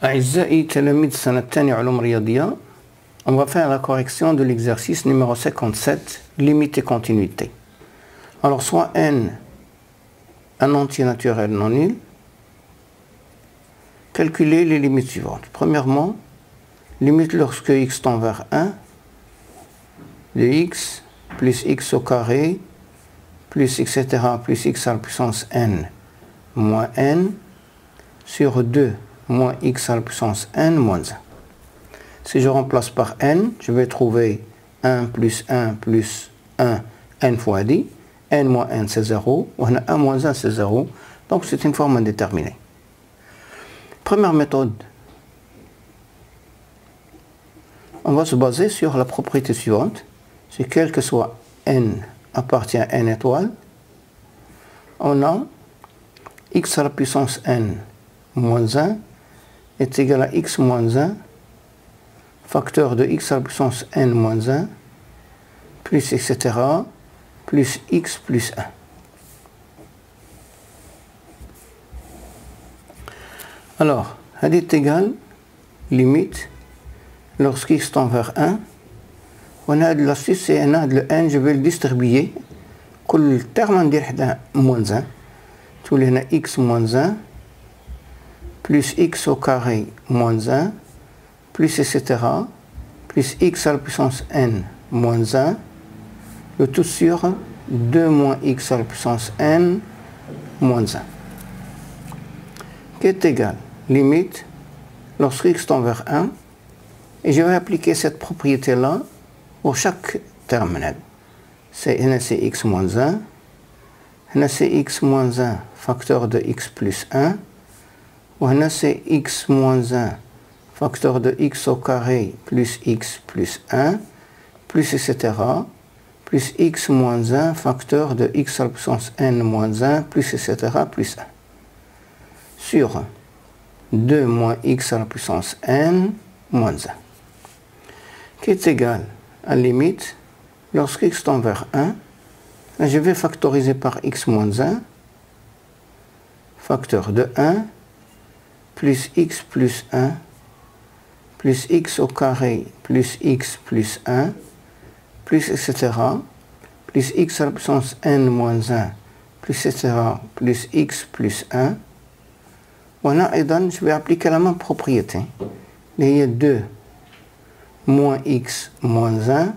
أعزائي تلاميذ السنة الثانية علوم رياضية، on va faire la correction de l'exercice numéro 57, limite et continuité. Alors, soit n un entier naturel non nul, calculez les limites suivantes. Premièrement, limite lorsque x tend vers 1 de x plus x au carré plus etc. plus x à la puissance n moins n sur 2 moins x à la puissance n moins 1. Si je remplace par n, je vais trouver 1 plus 1 plus 1 n fois d. n moins n c'est 0, ou 1 moins 1 c'est 0, donc c'est une forme indéterminée. Première méthode, on va se baser sur la propriété suivante, c'est quel que soit n appartient à n étoile, on a x à la puissance n moins 1 est égal à x moins 1 facteur de x à la puissance n moins 1 plus etc. plus x plus 1. Alors, elle est égale, limite, lorsque x tend vers 1, on a de l'astuce et on a de le n, je vais le distribuer. كل terme ندير حدا moins 1, تولي هنا x moins 1 plus x au carré moins 1 plus etc. plus x à la puissance n moins 1, le tout sur 2 moins x à la puissance n moins 1, qui est égal, limite, lorsque x tend vers 1, et je vais appliquer cette propriété-là pour chaque terminal. C'est x moins 1, c'est x moins 1 facteur de x plus 1, ou c'est x moins 1 facteur de x au carré plus x plus 1, plus etc. plus x moins 1 facteur de x à la puissance n moins 1 plus etc. plus 1 sur 2 moins x à la puissance n moins 1 qui est égal à la limite lorsque x tend vers 1, je vais factoriser par x moins 1 facteur de 1 plus x plus 1 plus x au carré plus x plus 1 plus etc. plus x à la puissance n moins 1 plus etc. plus x plus 1. Voilà, et donc je vais appliquer la même propriété. Il y a 2 moins x moins 1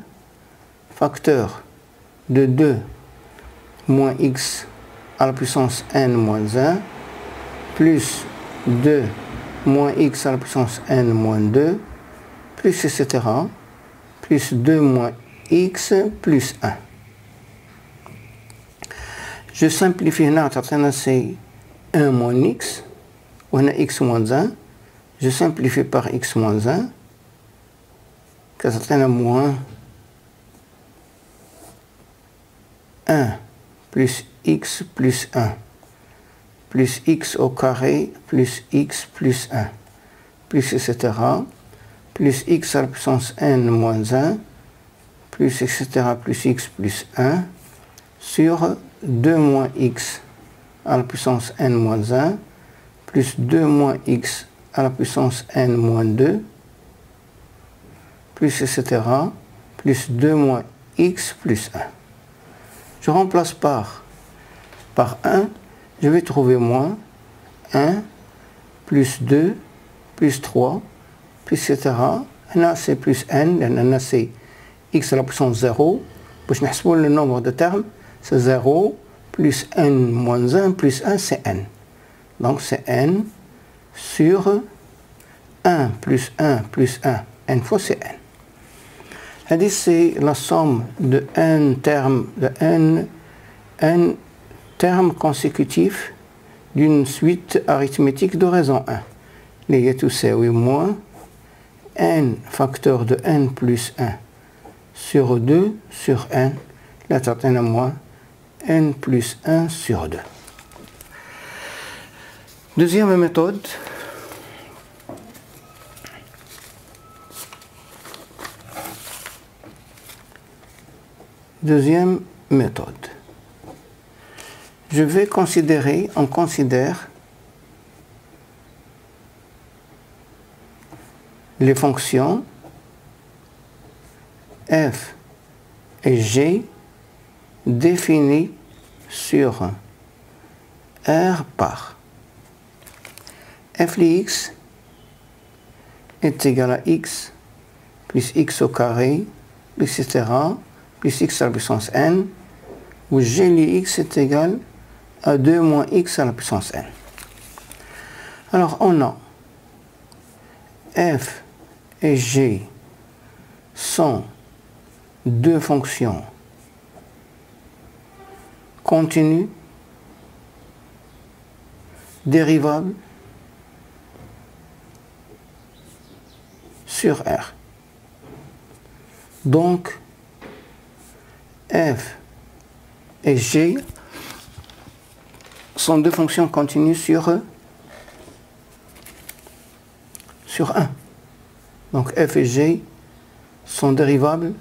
facteur de 2 moins x à la puissance n moins 1 plus 2 moins x à la puissance n moins 2 plus etc. plus 2 moins x plus 1. Je simplifie là, c'est 1 moins x, on a x moins 1, je simplifie par x moins 1, que ça moins 1 plus x plus 1 plus x au carré plus x plus 1 plus etc. plus x à la puissance n moins 1 plus etc. plus x plus 1 sur 2 moins x à la puissance n moins 1 plus 2 moins x à la puissance n moins 2 plus etc. plus 2 moins x plus 1. Je remplace par 1, je vais trouver moins 1 plus 2 plus 3 plus etc. Là c'est plus n, là c'est x à la puissance 0. Pour nous le nombre de termes, c'est 0 plus n moins 1 plus 1 c'est n. Donc c'est n sur 1 plus 1 plus 1, n fois c'est n. C'est la somme de n termes consécutifs d'une suite arithmétique de raison 1. Il y a tout ça, oui, moins n facteur de n plus 1 sur 2 sur n, là t'atteins à moins n plus 1 sur 2. Deuxième méthode. Deuxième méthode. On considère les fonctions f et g définies sur R par f de x est égal à x plus x au carré, plus etc., plus x à la puissance n, où g de x est égal à 2 moins x à la puissance n. Alors on a f et g sont deux fonctions continues, dérivables sur R. Donc, f et g sont deux fonctions continues sur 1. Donc, f et g sont dérivables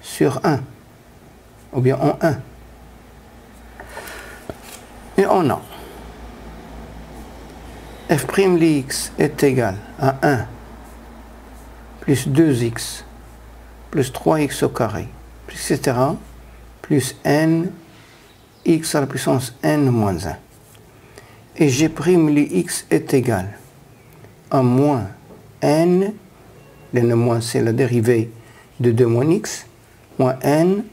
sur 1, ou bien en 1. Et on a f' de x est égal à 1 plus 2x plus 3x au carré, plus etc., plus n x à la puissance n moins 1. Et g' de x est égal à moins n, n moins c'est la dérivée de 2 moins x, moins n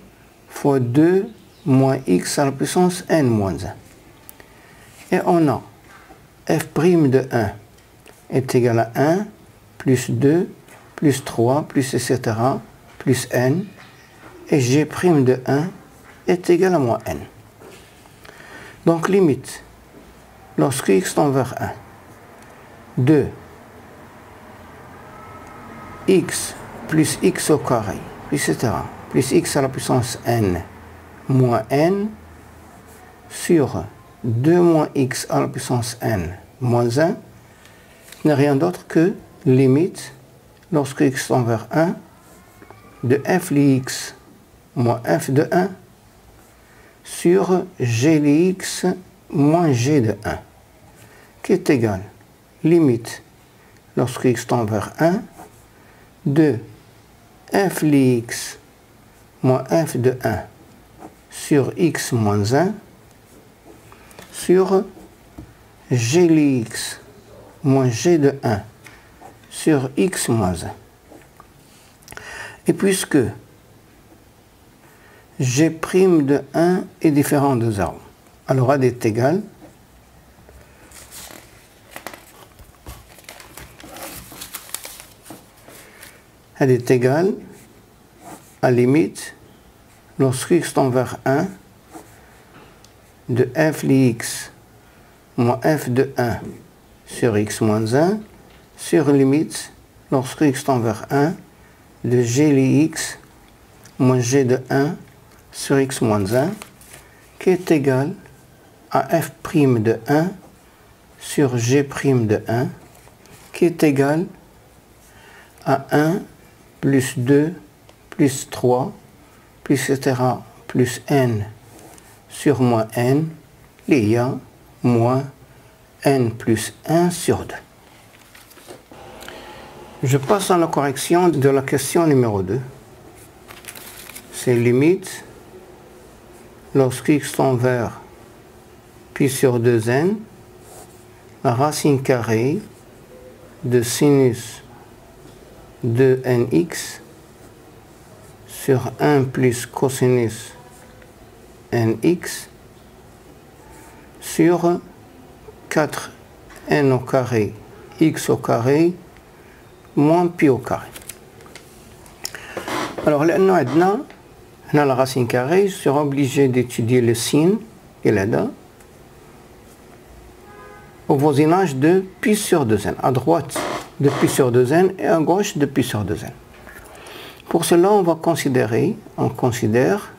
fois 2 moins x à la puissance n moins 1. Et on a f' de 1 est égal à 1 plus 2 plus 3 plus etc. plus n, et g' de 1 est égal à moins n. Donc limite, lorsque x tend vers 1, de x plus x au carré, plus etc., plus x à la puissance n moins n sur 2 moins x à la puissance n moins 1 n'est rien d'autre que limite, lorsque x tend vers 1, de f de x moins f de 1 sur g de x moins g de 1, qui est égal, limite, lorsque x tend vers 1, de f de x moins f de 1 sur x moins 1 sur g de x moins g de 1 sur x moins 1. Et puisque g' de 1 est différent de 0, alors A est égal à limite, lorsque x tend vers 1, de f de x moins f de 1 sur x moins 1 sur limite, lorsque x tend vers 1, de g de x moins g de 1 sur x moins 1, qui est égal à f' de 1 sur g' de 1, qui est égal à 1 plus 2 plus 3 plus etc. plus n sur moins n, lié à moins n plus 1 sur 2. Je passe à la correction de la question numéro 2. C'est limite, lorsque x tend vers pi sur 2n, la racine carrée de sinus de nx sur 1 plus cosinus nx sur 4n au carré x au carré moins pi au carré. Alors, là, la racine carrée, je serai obligé d'étudier le sin et là au voisinage de pi sur 2n, à droite de pi sur 2n et à gauche de pi sur 2n. Pour cela, on considère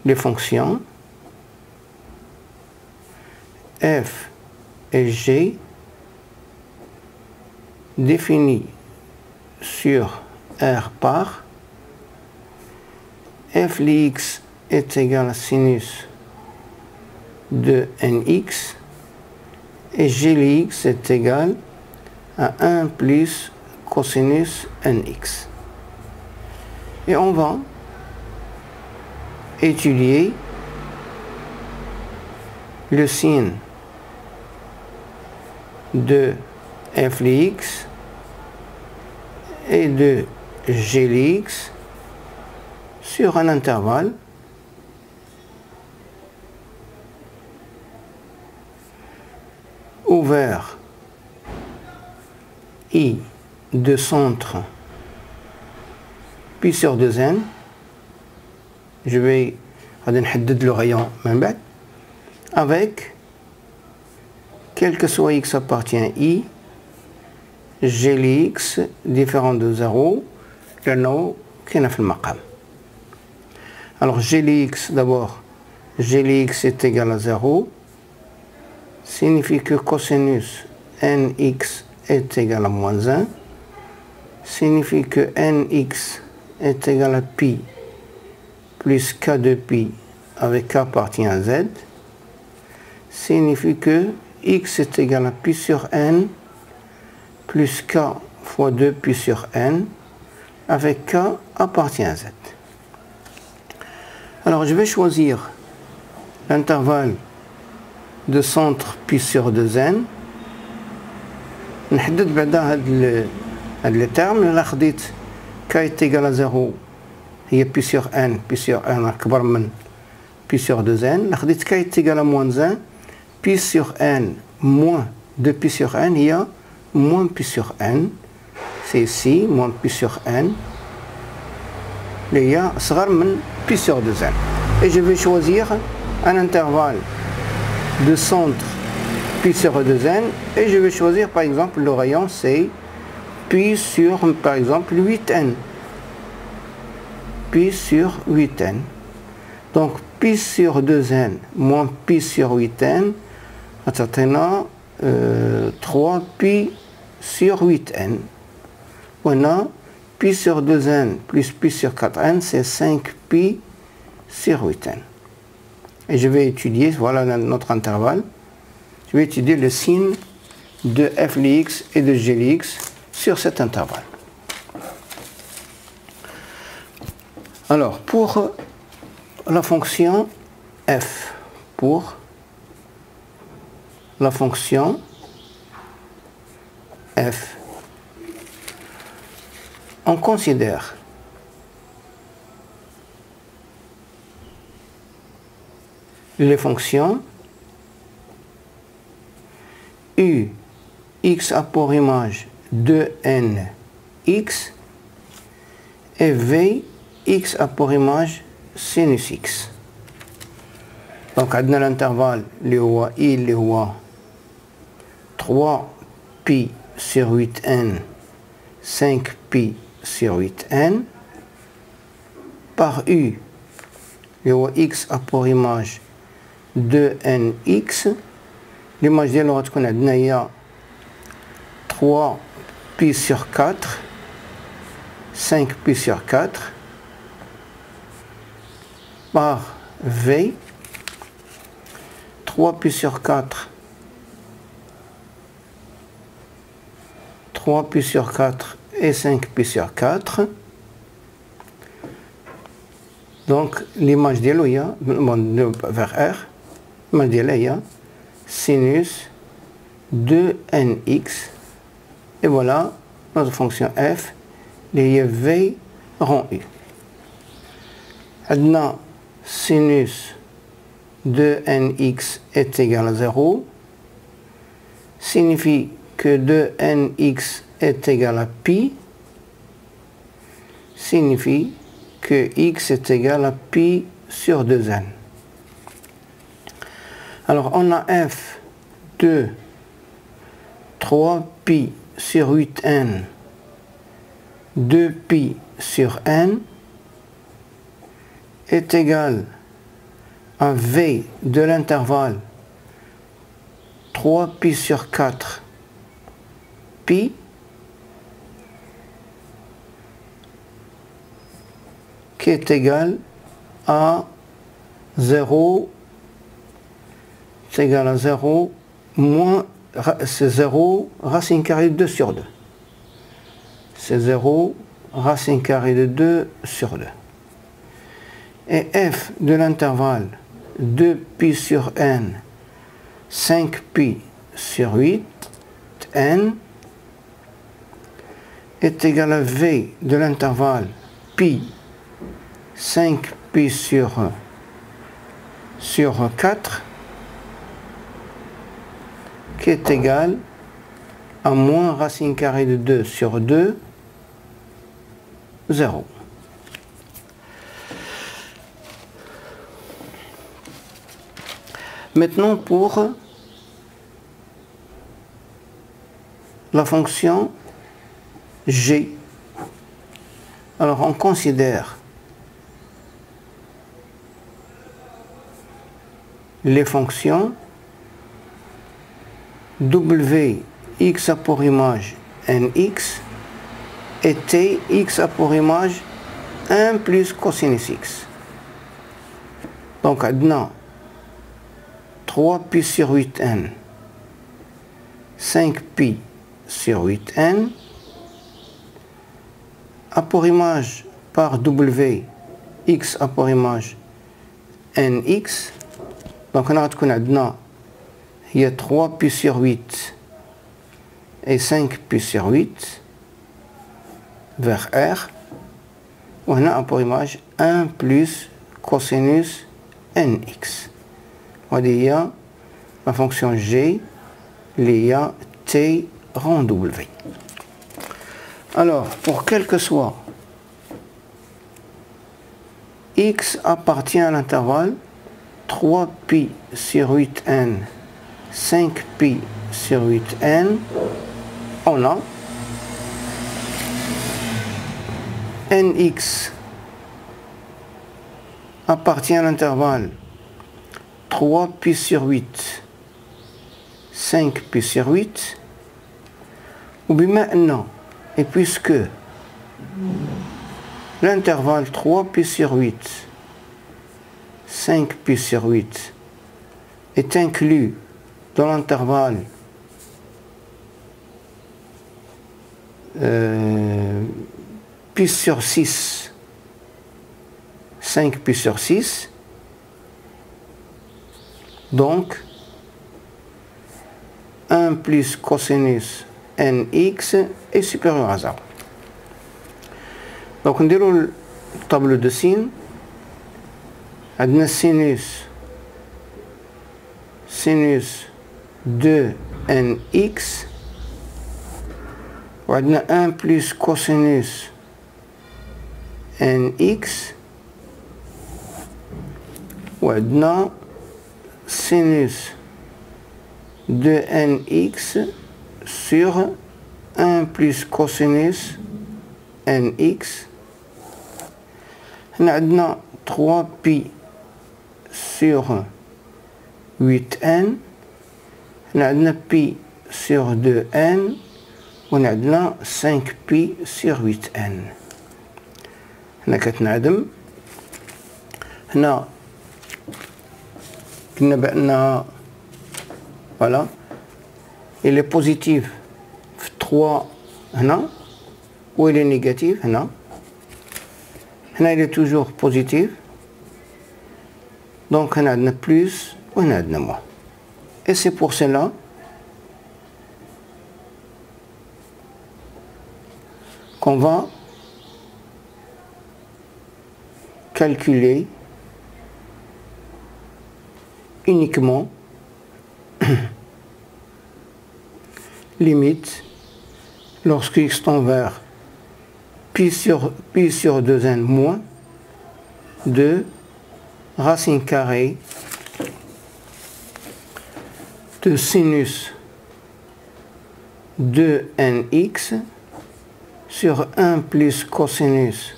les fonctions f et g définies sur R par f de x est égal à sinus de nx et g de x est égal à 1 plus cosinus nx. Et on va étudier le signe de f de x et de g de x sur un intervalle ouvert I de centre pi sur 2n. Je vais نحدد le rayon avec, quel que soit x appartient I, g de x différent de 0 لأنه كاينة في المقام. Alors g de x d'abord, g de x est égal à 0, signifie que cosinus nx est égal à moins 1, signifie que nx est égal à pi plus k de pi avec k appartient à z, signifie que x est égal à pi sur n plus k fois 2 pi sur n avec k appartient à z. Alors je vais choisir l'intervalle de centre pi sur 2n. نحدد بعدا هاد لي تيرم. إلا خديت k est égal à 0 هي pi sur n أكبر من pi sur 2n. إلا خديت k est égal à moins 1 pi sur n moins 2 pi sur n هي moins pi sur n. C'est ici moins pi sur n اللي هي صغر من pi sur 2n. Et je vais choisir un intervalle de centre pi sur 2n et je vais choisir par exemple le rayon c'est pi sur par exemple 8n. Pi sur 8n. Donc pi sur 2n moins pi sur 8n تعطينا 3 pi sur 8n. On a pi sur 2n plus pi sur 4n c'est 5 pi sur 8n. Et je vais étudier, voilà notre intervalle, je vais étudier le signe de f de x et de g de x sur cet intervalle. Alors, pour la fonction f, on considère les fonctions u x a pour image 2n x et v x a pour image sinus x. Donc عندنا l'intervalle اللي هو i اللي هو 3 pi sur 8n 5 pi sur 8n par u اللي هو x a pour image 2nx. l'image ديالو غتكون عندنا هي 3 pi sur 4 5 pi sur 4 par v 3 pi sur 4 3 pi sur 4 et 5 pi sur 4. Donc l'image ديالو هي vers R l'image ديالها هي sinus 2nx et voilà notre fonction f اللي هي v rond u. عندنا sinus 2nx est égal à 0 signifie que 2nx est égal à pi signifie que x est égal à pi sur 2n. Alors on a f de 3 pi sur 8n 2 pi sur n est égal à v de l'intervalle 3 pi sur 4 pi qui est égal à 0, c'est égal à 0 moins c'est 0 racine carrée de 2 sur 2. C'est 0 racine carrée de 2 sur 2. Et f de l'intervalle 2pi sur n, 5pi sur 8, n, est égal à v de l'intervalle pi, 5pi sur 4, qui est égal à moins racine carrée de 2 sur 2, 0. Maintenant pour la fonction g. Alors on considère les fonctions w x a pour image nx et t x a pour image 1 plus cosinus x. Donc maintenant 3pi sur 8n, 5pi sur 8n, a pour image par w, x a pour image nx. Donc on a maintenant il y a 3pi sur 8 et 5pi sur 8 vers r. On a pour image 1 plus cosinus nx. On dit la fonction g, il y a t rond w. Alors, pour quel que soit x appartient à l'intervalle 3pi sur 8n, 5pi sur 8n, on a nx appartient à l'intervalle 3pi sur 8, 5pi sur 8, ou bien maintenant, et puisque l'intervalle 3pi sur 8, 5pi sur 8 est inclus dans l'intervalle pi sur 6, 5pi sur 6, donc 1 plus cosinus nx est supérieur à 0. Donc on déroule le tableau de signes. On a sinus 2nx, on a 1 plus cosinus nx, on a sinus 2nx sur 1 plus cosinus nx. On a 3pi sur 8n, on a pi sur 2n, on a 5pi sur 8n. هنا كتنعدم هنا قلنا بأنها voilà il est positif في 3 هنا و il est négatif هنا il est toujours positif donc هنا عندنا plus وهنا عندنا moins et c'est pour cela qu'on va calculer uniquement limite lorsque x tend vers pi sur 2n moins 2 racine carrée de sinus 2nx sur 1 plus cosinus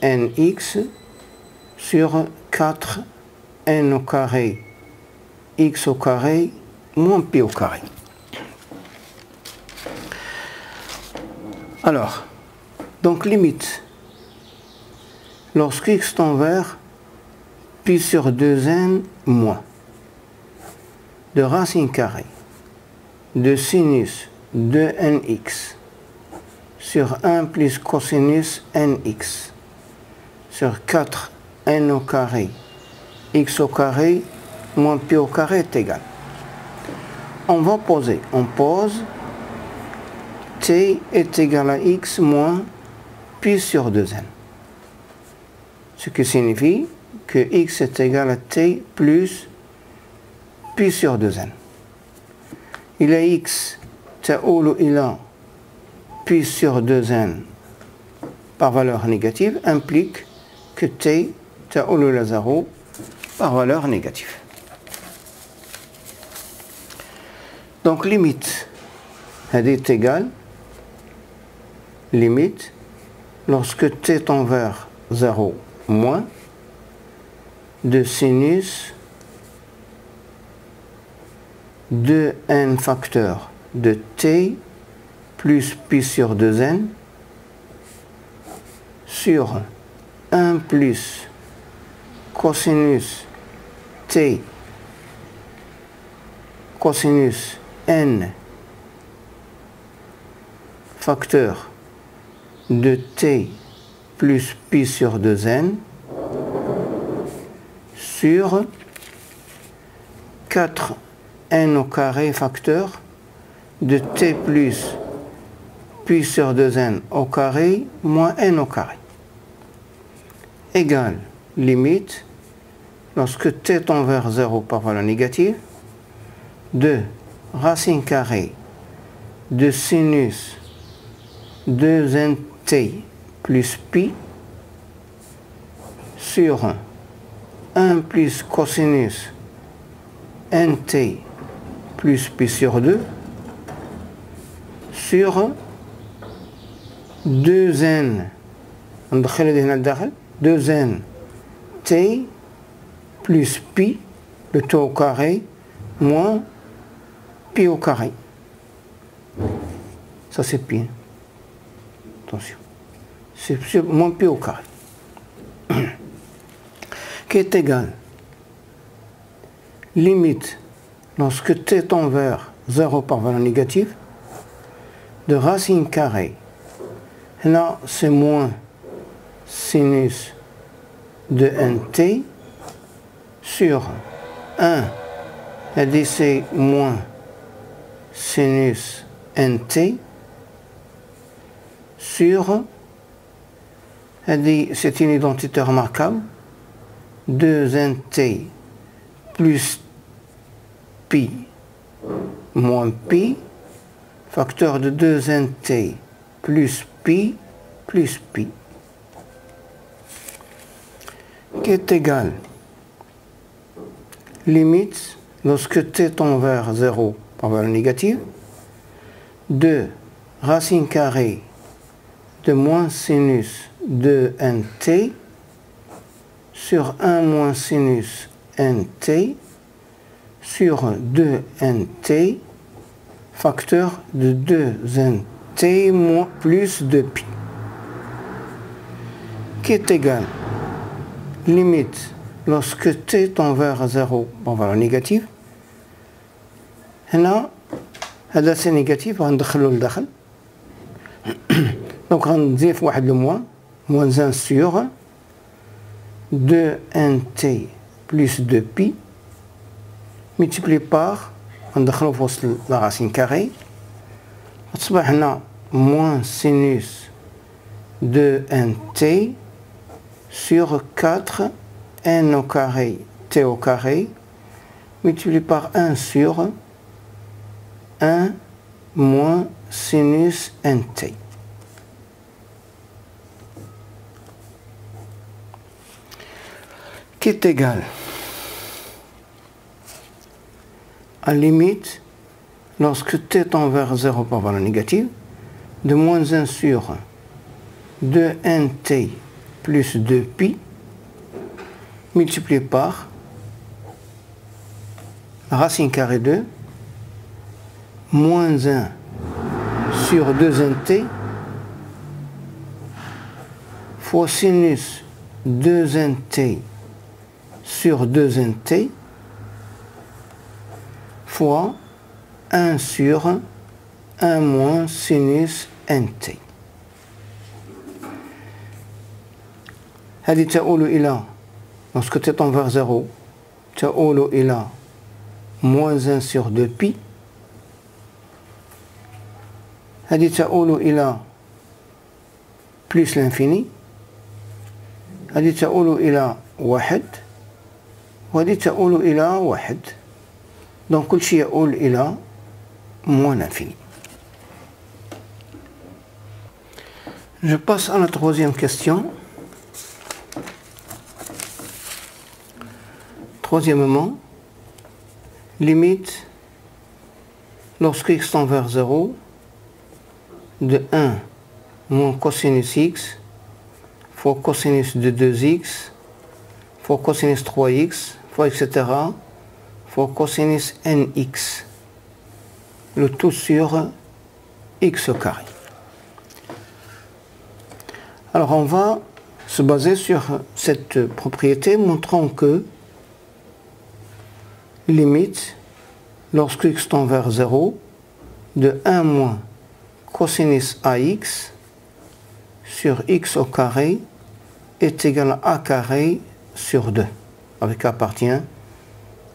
nx sur 4 n au carré x au carré moins pi au carré. Alors, donc limite, lorsque x tend vers pi sur 2n moins de racine carrée de sinus 2nx sur 1 plus cosinus nx sur 4n au carré x au carré moins pi au carré est égal. On va poser. On pose t est égal à x moins pi sur 2n. Ce qui signifie que x est égal à t plus pi sur 2n. Il a x تقول إلى pi sur 2n par valeur négative implique que t تقول إلى 0 par valeur négative. Donc limite est égale limite lorsque t tend vers 0 moins de sinus 2n facteur de t plus pi sur 2n sur 1 plus cosinus t cosinus n facteur de t plus pi sur 2n sur 4n au carré facteur de t plus pi sur 2n au carré moins n au carré égale limite lorsque t tend vers 0 par valeur négative de racine carrée de sinus 2nt plus pi sur 1 plus cosinus nt plus pi sur 2 sur 2n 2n t plus pi le tout au carré moins pi au carré. Ça c'est pi. Attention. C'est moins pi au carré. Qui est égal limite lorsque t tend vers 0 par valeur négative de racine carrée. Là c'est moins sinus de nt sur 1 et c'est moins sinus nt sur, c'est une identité remarquable, 2nt plus pi moins pi, facteur de 2nt plus pi, qui est égal limite lorsque t tend vers 0 par valeur négative de racine carrée de moins sinus de nt sur 1 moins sinus nt sur 2nt facteur de 2nt moins plus 2pi qui est égal limite lorsque t tend vers 0 par valeur négative هنا هذا سي نيجاتيف غندخلو لداخل دونك غنزيف واحد لو موان موان 1 sur 2nt plus 2pi multiplié par غندخلو في وسط لا راسين كاري تصبح هنا moins sinus 2nt sur 4 n au carré t au carré multiplié par 1 sur 1 moins sinus nt. Qui est égal à limite lorsque t tend vers 0 par valeur négative de moins 1 sur 2nt plus 2pi multiplié par racine carrée de moins 1 sur 2nt fois sinus 2nt sur 2nt fois 1 sur 1 moins sinus nt. هذه تؤول إلى lorsque t tend vers 0 تؤول إلى moins 1 sur 2 pi. هذه تؤول إلى plus l'infini. هذه تؤول إلى 1 وهذه تؤول إلى 1. donc كل شيء يؤول إلى moins l'infini. Je passe à la troisième question. Troisièmement, limite lorsque x tend vers 0 de 1 moins cosinus x fois cosinus de 2x fois cosinus 3x fois etc. fois cosinus nx, le tout sur x au carré. Alors on va se baser sur cette propriété montrant que limite lorsque x tend vers 0 de 1 moins cosinus ax sur x au carré est égal à a carré sur 2, avec a appartient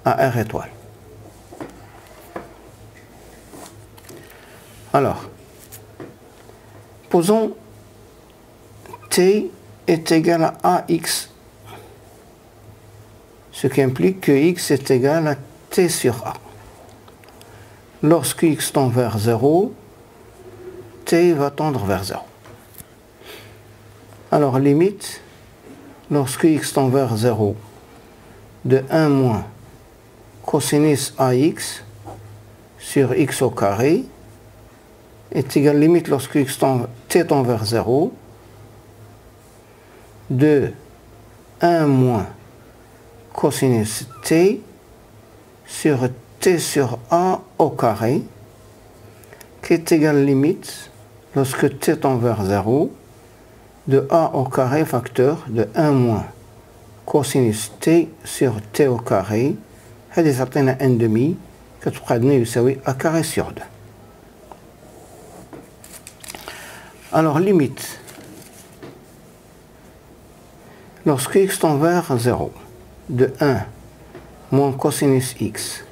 à r étoile. Alors, posons t est égal à ax, ce qui implique que x est égal à t sur a. Lorsque x tend vers 0, t va tendre vers 0. Alors, limite, lorsque x tend vers 0, de 1 moins cosinus ax sur x au carré est égal, limite lorsque t tend vers 0, de 1 moins cosinus t sur t sur a au carré, qui est égal limite lorsque t tend vers 0, de a au carré facteur de 1 moins cosinus t sur t au carré, هذه تعطينا n demi كتبقى عندنا يساوي a carré sur 2. Alors limite lorsque x tend vers 0 de 1 moins cosinus x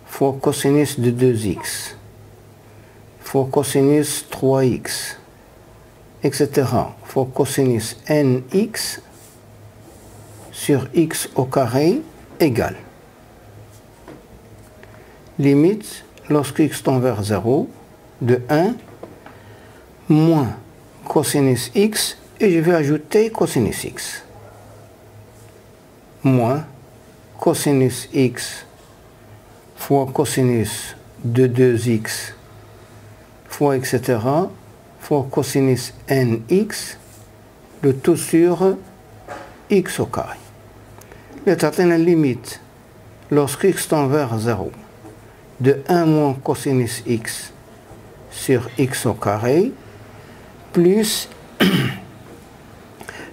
fois cosinus de 2x fois cosinus 3x etc. fois cosinus nx sur x au carré égale limite lorsque x tend vers 0 de 1 moins cosinus x et je vais ajouter cosinus x moins cosinus x fois cosinus de 2x fois etc. fois cosinus nx, le tout sur x au carré. La limite lorsque x tend vers 0 de 1 moins cosinus x sur x au carré plus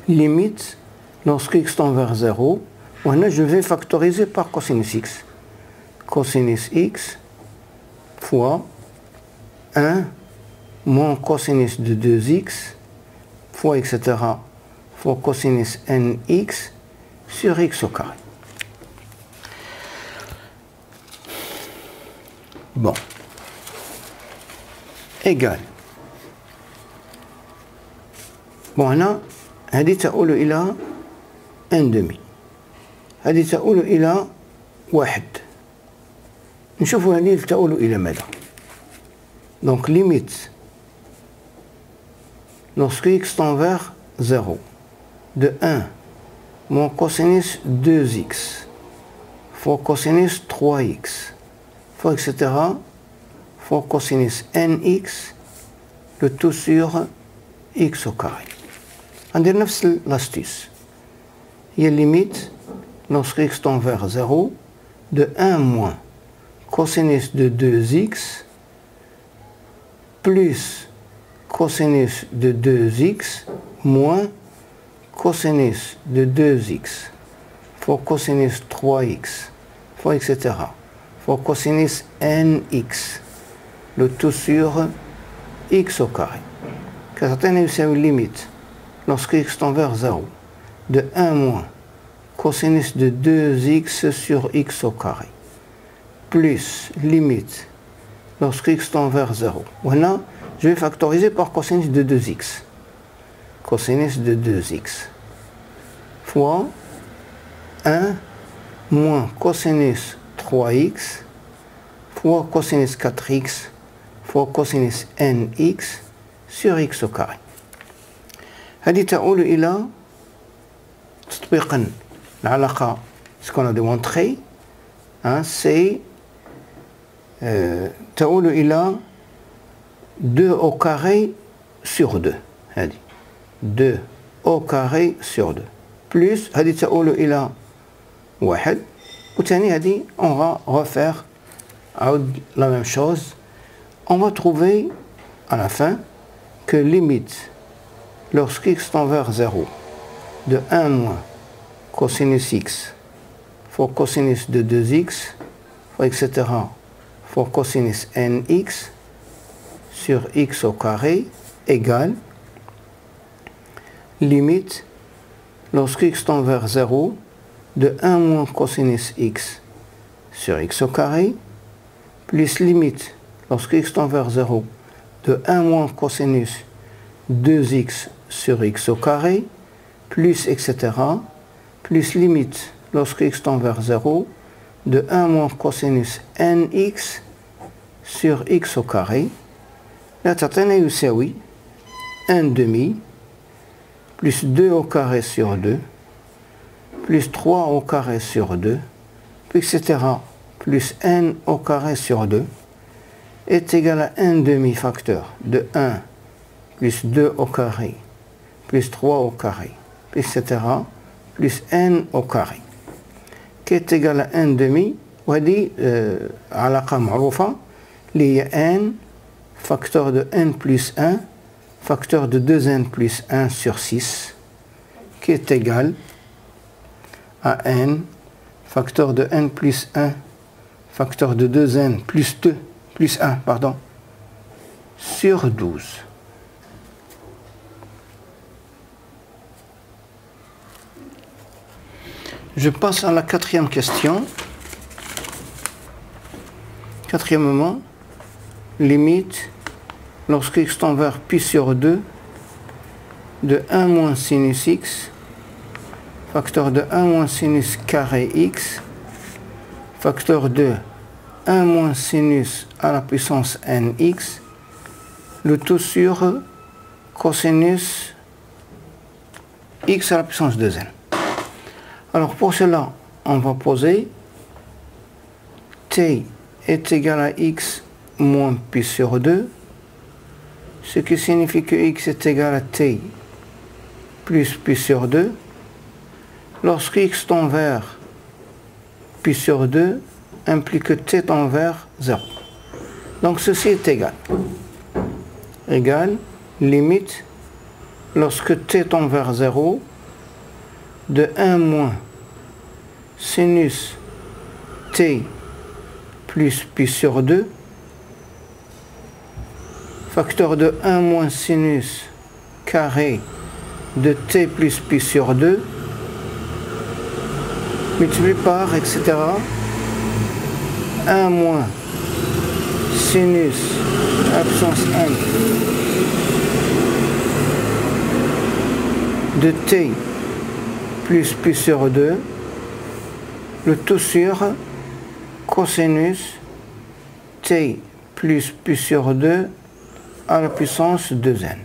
limite lorsque x tend vers 0, je vais factoriser par cosinus x. Cosinus x fois 1 moins cosinus de 2x fois etc. fois cosinus nx sur x au carré. Bon. Égal. Bon, هنا هذه تؤول إلى n demi. هذه تؤول إلى 1. نشوفوا هذه تؤول إلى ماذا. Donc limite lorsque x tend vers 0 de 1 moins cosinus 2x fois cosinus 3x fois etc. fois cosinus nx, le tout sur x au carré. ندير نفس l'astuce. هي limite lorsque x tend vers 0 de 1 moins cosinus de 2x plus cosinus de 2x moins cosinus de 2x fois cosinus 3x fois etc. fois cosinus nx, le tout sur x au carré. C'est une limite lorsque x tend vers 0 de 1 moins cosinus de 2x sur x au carré plus limite lorsque x tend vers 0. Voilà, je vais factoriser par cosinus de 2x. Cosinus de 2x fois 1 moins cosinus 3x fois cosinus 4x fois cosinus nx sur x au carré. هذه تؤول إلى تطبيقا العلاقة ce qu'on a démontré, c'est تؤول إلى 2 au carré sur 2 هذه 2 au carré sur 2 plus هذه تؤول إلى 1 وثاني هذه on va refaire la même chose. On va trouver à la fin que limite lorsque x tend vers 0 de 1 moins cosinus x fois cosinus de 2x fois etc. fois cosinus nx sur x au carré égale limite lorsque x tend vers 0 de 1 moins cosinus x sur x au carré plus limite lorsque x tend vers 0 de 1 moins cosinus 2x sur x au carré plus etc. plus limite lorsque x tend vers 0 de 1 moins cosinus nx sur x au carré. Là, تعطينا يساوي 1 demi plus 2 au carré sur 2 plus 3 au carré sur 2 etc. plus n au carré sur 2 est égal à 1 demi facteur de 1 plus 2 au carré plus 3 au carré etc. plus n au carré qui est égal à 1 demi. وهذه علاقة معروفة اللي هي n facteur de n plus 1 facteur de 2n plus 1 sur 6 qui est égal à n facteur de n plus 1 facteur de 2n plus 2 plus 1 pardon sur 12. Je passe à la quatrième question. Quatrièmement, limite lorsque x tend vers pi sur 2 de 1 moins sinus x facteur de 1 moins sinus carré x facteur de 1 moins sinus à la puissance nx le tout sur cosinus x à la puissance 2n. Alors pour cela, on va poser t est égal à x moins pi sur 2, ce qui signifie que x est égal à t plus pi sur 2. Lorsque x tend vers pi sur 2, implique que t tend vers 0. Donc ceci est égal. Égal, limite, lorsque t tend vers 0, de 1 moins sinus t plus pi sur 2, facteur de 1 moins sinus carré de t plus pi sur 2, multiplié par, etc. 1 moins sinus à la puissance n de t plus pi sur 2, le tout sur cosinus t plus pi sur 2 à la puissance 2n,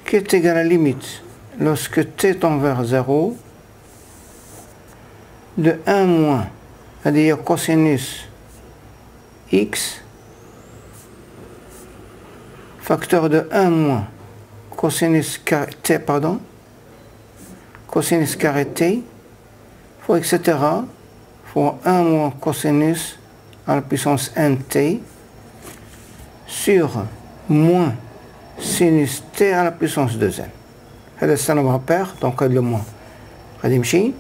qui est égal à la limite lorsque t tend vers 0 de 1 moins, c'est-à-dire cosinus x facteur de 1 moins cosinus t, pardon, cosinus carré t fois etc. fois 1 moins cosinus à la puissance nt sur moins sinus t à la puissance 2n. هذا السنة repère, donc le moins غادي يمشي.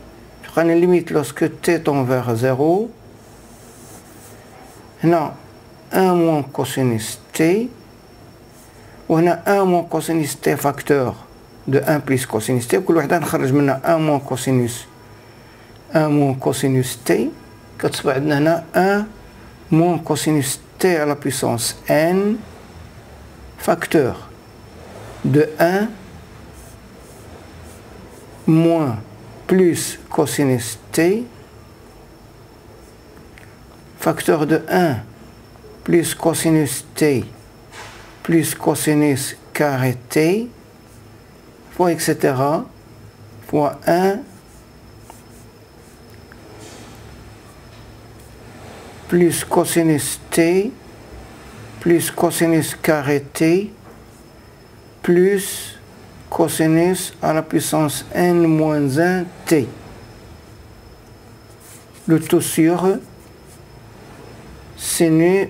تلقى limite lorsque t tend vers 0 هنا 1 moins cosinus t وهنا 1 moins cosinus t facteur de 1 plus cosinus t كل وحدة نخرج منها 1 moins cosinus t كتصبح عندنا هنا 1 moins cosinus t à la puissance n facteur de 1 moins plus cosinus t facteur de 1 plus cosinus t plus cosinus carré t fois etc. fois 1 plus cosinus t plus cosinus carré t plus cosinus à la puissance n moins 1 t. Le tout sur sinus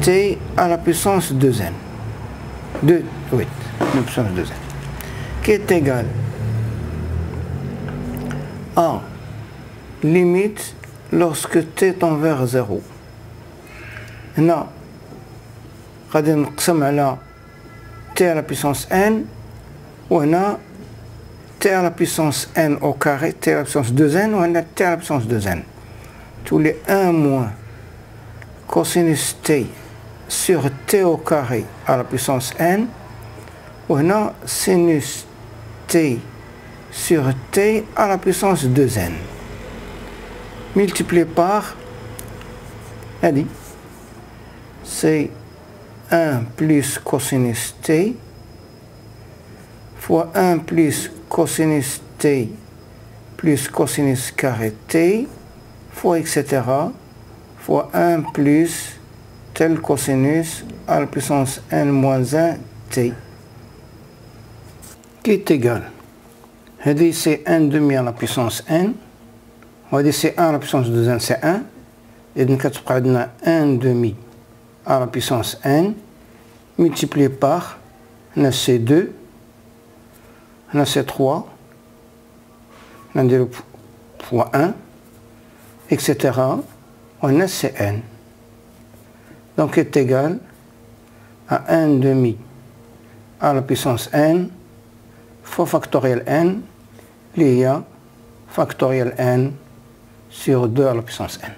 t à la puissance 2n. 2, oui, la puissance 2n. Qui est égal à limite lorsque t tend vers 0. هنا غادي نقسم على t à la puissance n وهنا t à la puissance n au carré, t à la puissance 2n وهنا t à la puissance 2n. Tous les 1 moins cosinus t sur t au carré à la puissance n وهنا sinus t sur t à la puissance 2n multiplié par هذه c'est 1 plus cosinus t fois 1 plus cosinus t plus cosinus carré t fois etc. fois 1 plus tel cosinus à la puissance n moins 1 t qui est égal هذه c'est 1 demi à la puissance n وهذه c'est 1 à la puissance 2n c'est 1 إذن كتبقى عندنا 1 demi à la puissance n multiplié par هنا c'est 2 هنا c'est 3 نديرو fois 1 etc. وهنا c'est n donc est égal à 1 demi à la puissance n fois factoriel n اللي هي factoriel n sur 2 à la puissance n.